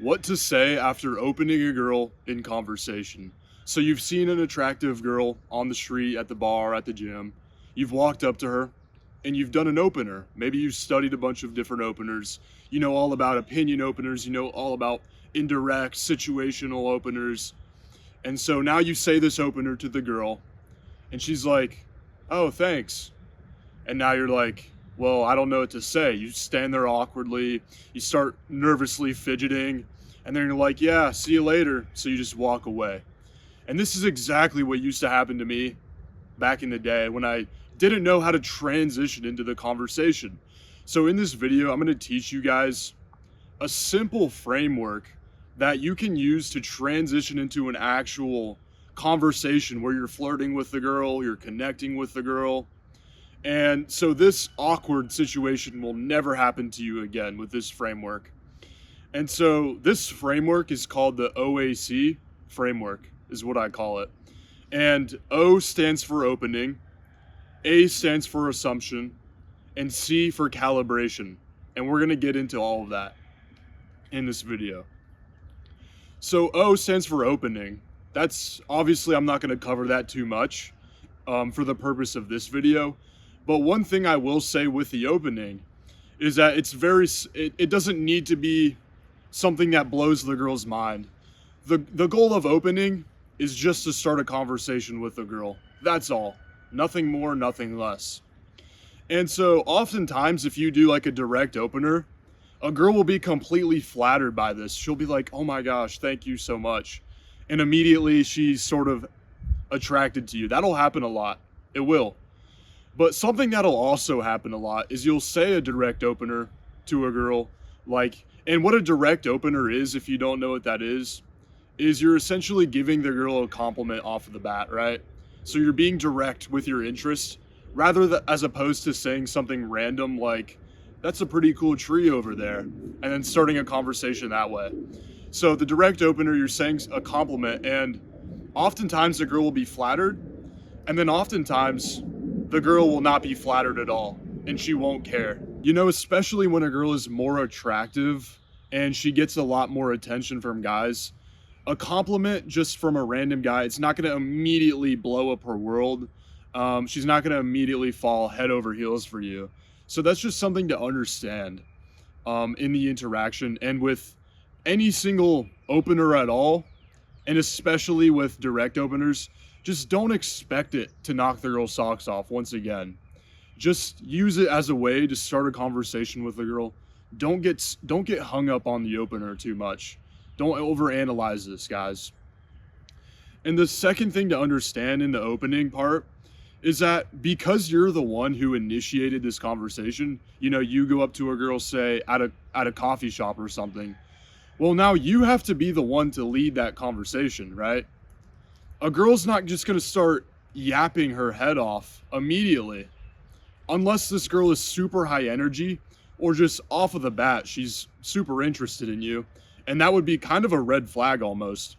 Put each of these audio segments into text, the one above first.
What to say after opening a girl in conversation. So you've seen an attractive girl on the street, at the bar, at the gym. You've walked up to her and you've done an opener. Maybe you've studied a bunch of different openers. You know all about opinion openers. You know all about indirect, situational openers. And so now you say this opener to the girl and she's like, "Oh, thanks." And now you're like, well, I don't know what to say. You stand there awkwardly, you start nervously fidgeting, and then you're like, "Yeah, see you later." So you just walk away. And this is exactly what used to happen to me back in the day when I didn't know how to transition into the conversation. So in this video, I'm going to teach you guys a simple framework that you can use to transition into an actual conversation where you're flirting with the girl, you're connecting with the girl. And so this awkward situation will never happen to you again with this framework. And so this framework is called the OAC framework, is what I call it. And O stands for opening, A stands for assumption, and C for calibration. And we're going to get into all of that in this video. So O stands for opening. That's obviously, I'm not going to cover that too much for the purpose of this video. But one thing I will say with the opening is that it doesn't need to be something that blows the girl's mind. The goal of opening is just to start a conversation with the girl. That's all. Nothing more, nothing less. And so oftentimes if you do like a direct opener, a girl will be completely flattered by this. She'll be like, "Oh my gosh, thank you so much." And immediately she's sort of attracted to you. That'll happen a lot. It will. But something that'll also happen a lot is you'll say a direct opener to a girl, and what a direct opener is, if you don't know what that is you're essentially giving the girl a compliment off of the bat, right? So you're being direct with your interest, as opposed to saying something random like, "That's a pretty cool tree over there," and then starting a conversation that way. So the direct opener, you're saying a compliment, and oftentimes the girl will be flattered, and then oftentimes the girl will not be flattered at all, and she won't care. You know, especially when a girl is more attractive and she gets a lot more attention from guys, a compliment just from a random guy, it's not going to immediately blow up her world. She's not going to immediately fall head over heels for you. So that's just something to understand in the interaction, and with any single opener at all, and especially with direct openers, just don't expect it to knock the girl's socks off once again. Just use it as a way to start a conversation with the girl. Don't get hung up on the opener too much. Don't overanalyze this, guys. And the second thing to understand in the opening part is that because you're the one who initiated this conversation, you know, you go up to a girl, say at a coffee shop or something. Well, now you have to be the one to lead that conversation, right? A girl's not just going to start yapping her head off immediately. Unless this girl is super high energy, or just off of the bat, she's super interested in you. And that would be kind of a red flag almost.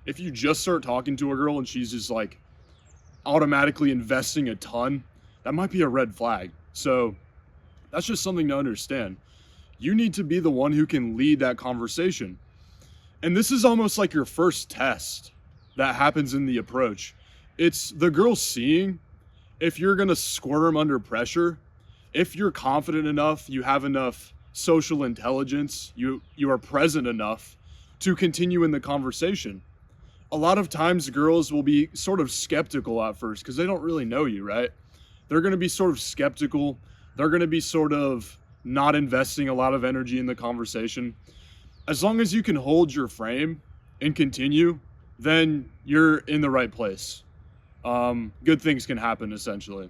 If you just start talking to a girl and she's just like automatically investing a ton, that might be a red flag. So that's just something to understand. You need to be the one who can lead that conversation. And this is almost like your first test that happens in the approach. It's the girl seeing if you're going to squirm under pressure, if you're confident enough, you have enough social intelligence, you are present enough to continue in the conversation. A lot of times girls will be sort of skeptical at first because they don't really know you, right? They're going to be sort of skeptical. They're going to be sort of not investing a lot of energy in the conversation. As long as you can hold your frame and continue, then you're in the right place. Good things can happen, essentially.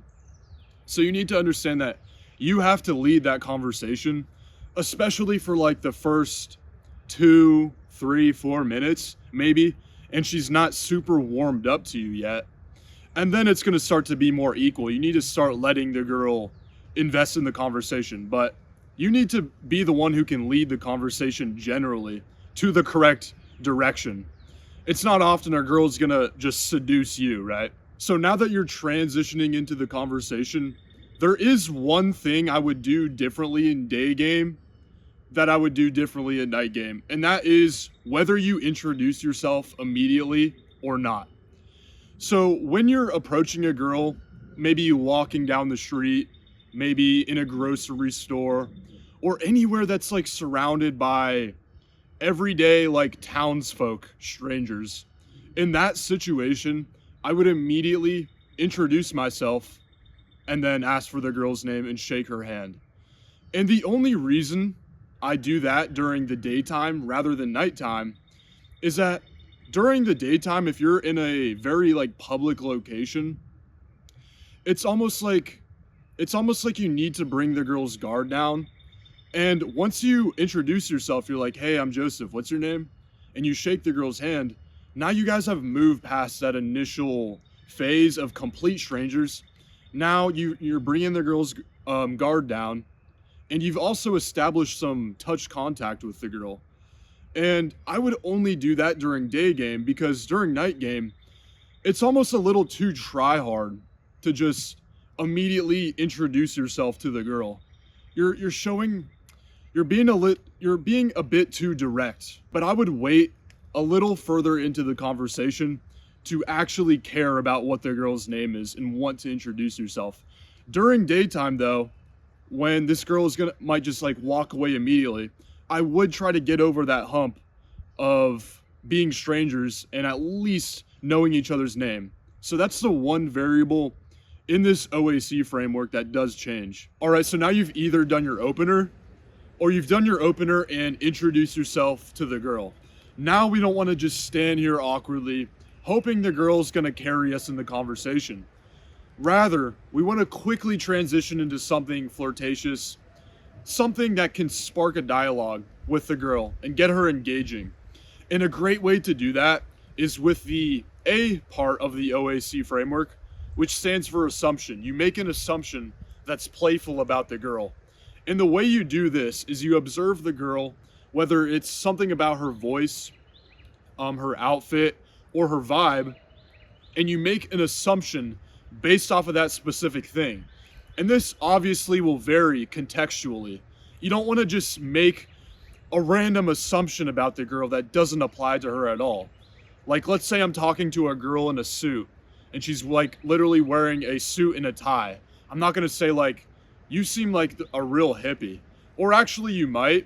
So you need to understand that you have to lead that conversation, especially for like the first 2, 3, 4 minutes, maybe, and she's not super warmed up to you yet. And then it's going to start to be more equal. You need to start letting the girl invest in the conversation, but you need to be the one who can lead the conversation generally to the correct direction. It's not often a girl's going to just seduce you, right? So now that you're transitioning into the conversation, there is one thing I would do differently in day game that I would do differently in night game, and that is whether you introduce yourself immediately or not. So when you're approaching a girl, maybe you walking down the street, maybe in a grocery store, or anywhere that's like surrounded by everyday like townsfolk, strangers. In that situation, I would immediately introduce myself and then ask for the girl's name and shake her hand. And the only reason I do that during the daytime rather than nighttime is that during the daytime, if you're in a very like public location, it's almost like you need to bring the girl's guard down. And once you introduce yourself, you're like, "Hey, I'm Joseph. What's your name?" And you shake the girl's hand. Now you guys have moved past that initial phase of complete strangers. Now you're bringing the girl's guard down, and you've also established some touch contact with the girl. And I would only do that during day game, because during night game, it's almost a little too try hard to just immediately introduce yourself to the girl. You're showing you're being a bit too direct. But I would wait a little further into the conversation to actually care about what the girl's name is and want to introduce yourself. During daytime though, when this girl might just like walk away immediately, I would try to get over that hump of being strangers and at least knowing each other's name. So that's the one variable in this OAC framework that does change. All right, so now you've either done your opener or you've done your opener and introduced yourself to the girl. Now we don't want to just stand here awkwardly hoping the girl's going to carry us in the conversation. Rather, we want to quickly transition into something flirtatious, something that can spark a dialogue with the girl and get her engaging. And a great way to do that is with the A part of the OAC framework, which stands for assumption. You make an assumption that's playful about the girl. And the way you do this is you observe the girl, whether it's something about her voice, her outfit, or her vibe, and you make an assumption based off of that specific thing. And this obviously will vary contextually. You don't want to just make a random assumption about the girl that doesn't apply to her at all. Like, let's say I'm talking to a girl in a suit and she's like literally wearing a suit and a tie. I'm not going to say like, "You seem like a real hippie." Or actually you might,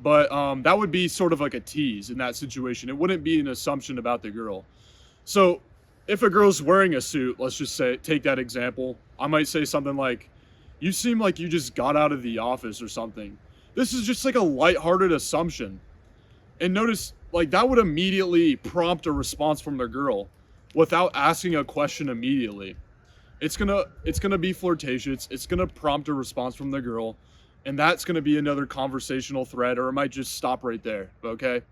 but that would be sort of like a tease in that situation. It wouldn't be an assumption about the girl. So if a girl's wearing a suit, let's just say, take that example, I might say something like, "You seem like you just got out of the office," or something. This is just like a lighthearted assumption. And notice, like, that would immediately prompt a response from the girl without asking a question immediately. It's gonna be flirtatious. It's gonna prompt a response from the girl, and that's gonna be another conversational thread, or it might just stop right there, okay?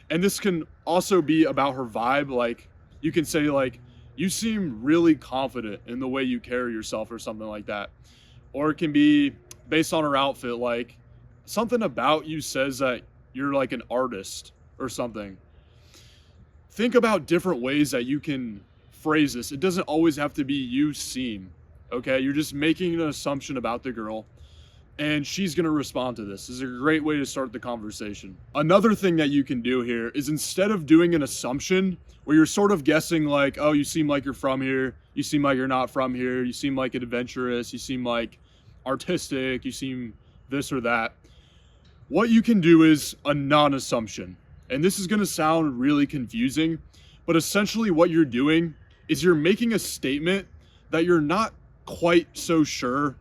And this can also be about her vibe. Like, you can say like, "You seem really confident in the way you carry yourself," or something like that. Or it can be based on her outfit, like something about you says that you're like an artist or something. Think about different ways that you can phrase this. It doesn't always have to be "you seem," okay? You're just making an assumption about the girl, and she's going to respond to this. This is a great way to start the conversation. Another thing that you can do here is, instead of doing an assumption where you're sort of guessing like, "Oh, you seem like you're from here, you seem like you're not from here, you seem like adventurous, you seem like artistic, you seem this or that," what you can do is a non-assumption. And this is going to sound really confusing, but essentially what you're doing is you're making a statement that you're not quite so sure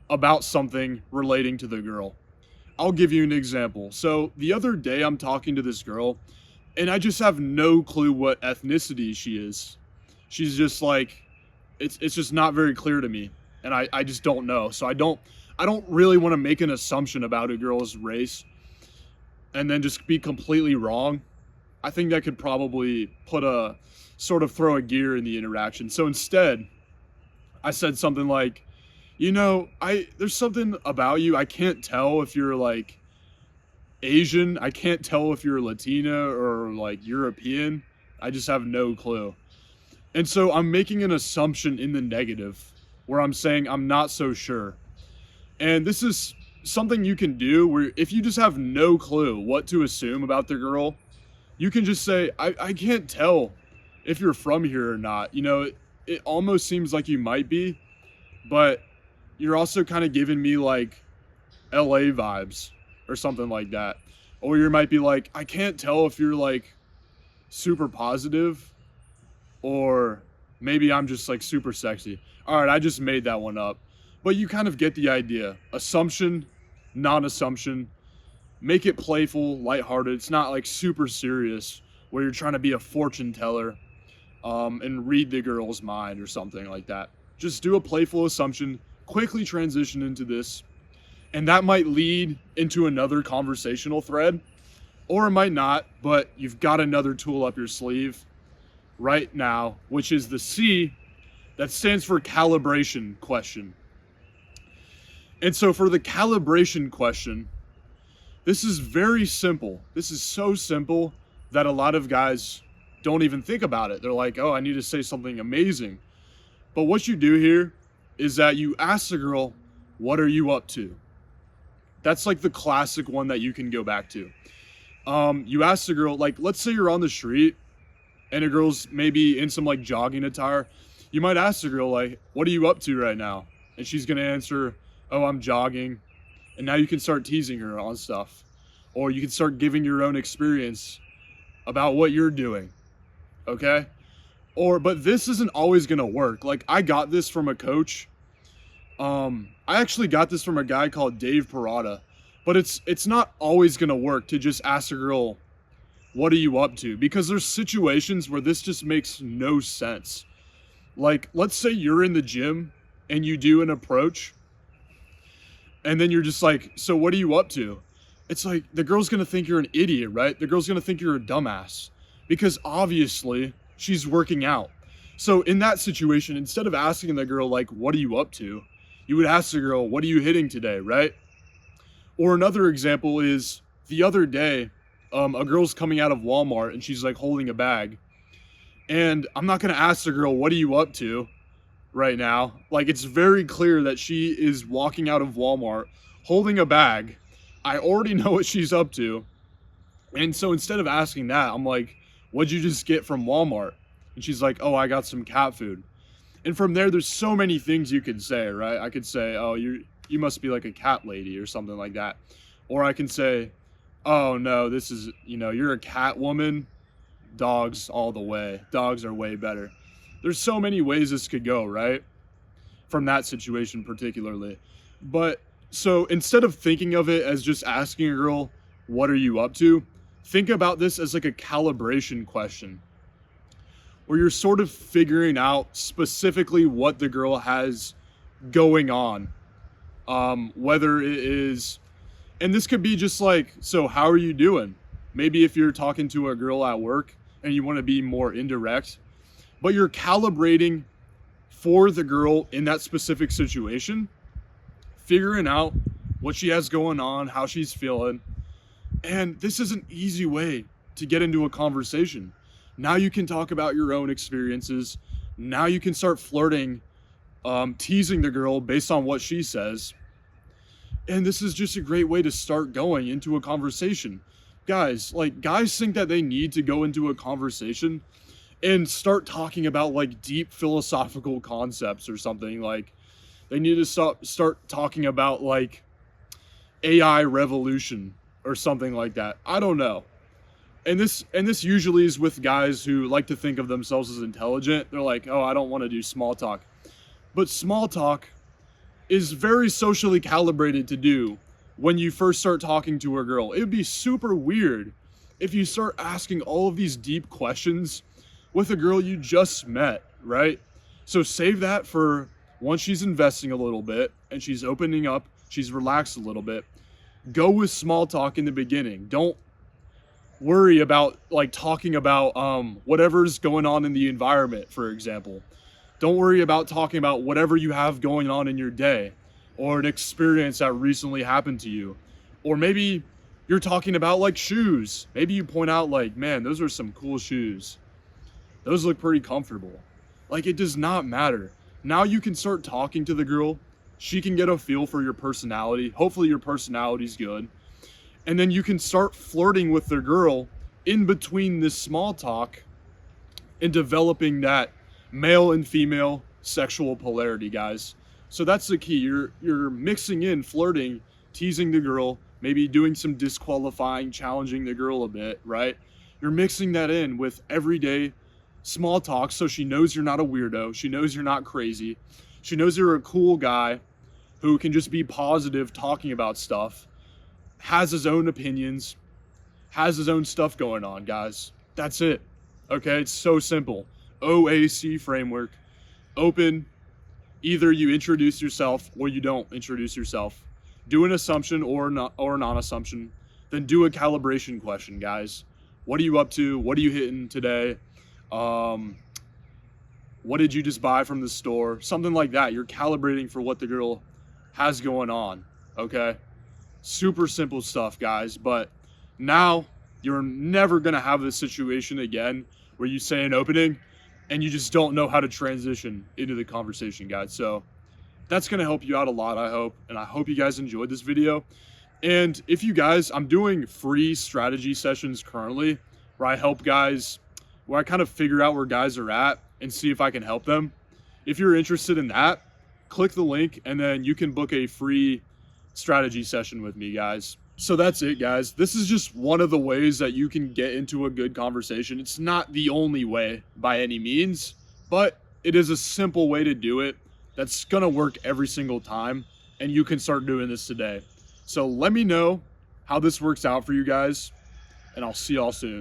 about something relating to the girl. I'll give you an example. So the other day I'm talking to this girl, and I just have no clue what ethnicity she is. She's just like, it's just not very clear to me, and I just don't know. So I don't really want to make an assumption about a girl's race and then just be completely wrong. I think that could probably throw a gear in the interaction. So instead, I said something like, "There's something about you. I can't tell if you're like Asian. I can't tell if you're Latina or like European. I just have no clue." And so I'm making an assumption in the negative where I'm saying I'm not so sure. And this is something you can do where if you just have no clue what to assume about the girl, you can just say, I can't tell if you're from here or not. You know, it almost seems like you might be, but you're also kind of giving me like LA vibes or something like that. Or you might be like, I can't tell if you're like super positive or maybe I'm just like super sexy. All right, I just made that one up. But you kind of get the idea. Assumption, non-assumption. Make it playful, lighthearted. It's not like super serious where you're trying to be a fortune teller and read the girl's mind or something like that. Just do a playful assumption, quickly transition into this, and that might lead into another conversational thread, or it might not, but you've got another tool up your sleeve right now, which is the C that stands for calibration question. And so for the calibration question, this is very simple. This is so simple that a lot of guys don't even think about it. They're like, oh, I need to say something amazing. But what you do here is that you ask the girl, what are you up to? That's like the classic one that you can go back to. You ask the girl, like, let's say you're on the street and a girl's maybe in some like jogging attire. You might ask the girl, like, what are you up to right now? And she's going to answer, oh, I'm jogging. And now you can start teasing her on stuff. Or you can start giving your own experience about what you're doing. Okay? But this isn't always going to work. Like, I got this from a coach. I actually got this from a guy called Dave Parada. But it's not always going to work to just ask a girl, what are you up to? Because there's situations where this just makes no sense. Like, let's say you're in the gym and you do an approach. And then you're just like, so what are you up to? It's like, the girl's going to think you're an idiot, right? The girl's going to think you're a dumbass. Because obviously, she's working out. So in that situation, instead of asking the girl, like, what are you up to? You would ask the girl, what are you hitting today, right? Or another example is, the other day, a girl's coming out of Walmart and she's like holding a bag. And I'm not going to ask the girl, what are you up to right now? Like, it's very clear that she is walking out of Walmart holding a bag. I already know what she's up to. And so instead of asking that, I'm like, what'd you just get from Walmart? And she's like, oh, I got some cat food. And from there, there's so many things you could say, right? I could say, oh, you must be like a cat lady or something like that. Or I can say, oh, no, this is, you're a cat woman. Dogs all the way. Dogs are way better. There's so many ways this could go, right? From that situation particularly. But so instead of thinking of it as just asking a girl, what are you up to? Think about this as like a calibration question, where you're sort of figuring out specifically what the girl has going on. Whether it is, and this could be just like, so how are you doing? Maybe if you're talking to a girl at work and you want to be more indirect, but you're calibrating for the girl in that specific situation, figuring out what she has going on, how she's feeling. And this is an easy way to get into a conversation. Now you can talk about your own experiences. Now you can start flirting, teasing the girl based on what she says. And this is just a great way to start going into a conversation. Guys think that they need to go into a conversation and start talking about like deep philosophical concepts or something. Like they need to start talking about like AI revolution or something like that. I don't know. And this usually is with guys who like to think of themselves as intelligent. They're like, oh, I don't want to do small talk. But small talk is very socially calibrated to do when you first start talking to a girl. It would be super weird if you start asking all of these deep questions with a girl you just met, right? So save that for once she's investing a little bit and she's opening up, she's relaxed a little bit. Go with small talk in the beginning. Don't worry about like talking about whatever's going on in the environment, for example. Don't worry about talking about whatever you have going on in your day or an experience that recently happened to you. Or maybe you're talking about like shoes. Maybe you point out like, man, those are some cool shoes. Those look pretty comfortable. Like, it does not matter. Now you can start talking to the girl She can get a feel for your personality. Hopefully your personality's good. And then you can start flirting with the girl in between this small talk and developing that male and female sexual polarity, guys. So that's the key. You're mixing in flirting, teasing the girl, maybe doing some disqualifying, challenging the girl a bit, right? You're mixing that in with everyday small talk so she knows you're not a weirdo. She knows you're not crazy. She knows you're a cool guy who can just be positive talking about stuff, has his own opinions, has his own stuff going on, guys. That's it. Okay, it's so simple. OAC framework. Open. Either you introduce yourself or you don't introduce yourself. Do an assumption or non-assumption. Then do a calibration question, guys. What are you up to? What are you hitting today? What did you just buy from the store? Something like that. You're calibrating for what the girl has going on, okay? Super simple stuff, guys, but now you're never gonna have this situation again where you say an opening and you just don't know how to transition into the conversation, guys. So that's gonna help you out a lot, I hope, and I hope you guys enjoyed this video. And if you guys, I'm doing free strategy sessions currently where I help guys, where I kind of figure out where guys are at and see if I can help them. If you're interested in that, click the link and then you can book a free strategy session with me, guys. So that's it, guys. This is just one of the ways that you can get into a good conversation. It's not the only way by any means, but it is a simple way to do it that's gonna work every single time, and you can start doing this today. So let me know how this works out for you guys, and I'll see y'all soon.